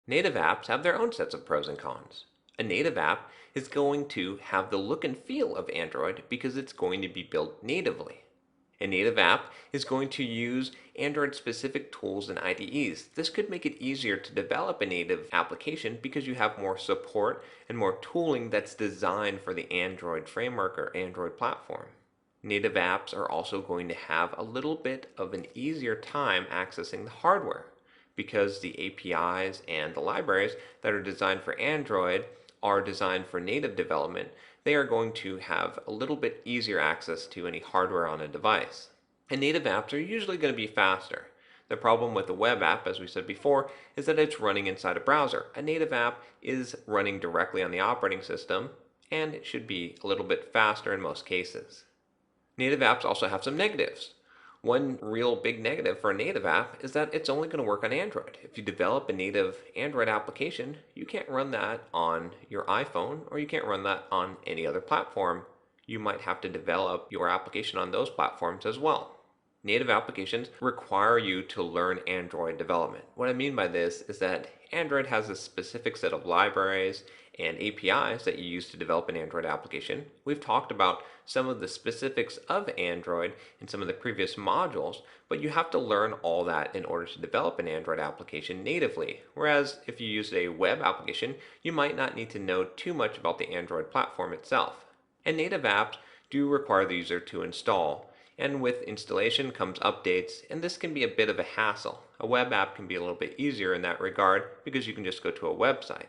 Native apps have their own sets of pros and cons. A native app is going to have the look and feel of Android because it's going to be built natively. A native app is going to use Android specific tools and IDEs. This could make it easier to develop a native application because you have more support and more tooling that's designed for the Android framework or Android platform. Native apps are also going to have a little bit of an easier time accessing the hardware because the APIs and the libraries that are designed for Android are designed for native development. They are going to have a little bit easier access to any hardware on a device. And native apps are usually going to be faster. The problem with a web app, as we said before, is that it's running inside a browser. A native app is running directly on the operating system, and it should be a little bit faster in most cases. Native apps also have some negatives. One real big negative for a native app is that it's only going to work on Android. If you develop a native Android application, you can't run that on your iPhone or you can't run that on any other platform. You might have to develop your application on those platforms as well. Native applications require you to learn Android development. What I mean by this is that Android has a specific set of libraries and APIs that you use to develop an Android application. We've talked about some of the specifics of Android in some of the previous modules, but you have to learn all that in order to develop an Android application natively. Whereas if you use a web application, you might not need to know too much about the Android platform itself. And native apps do require the user to install. And with installation comes updates, and this can be a bit of a hassle. A web app can be a little bit easier in that regard because you can just go to a website.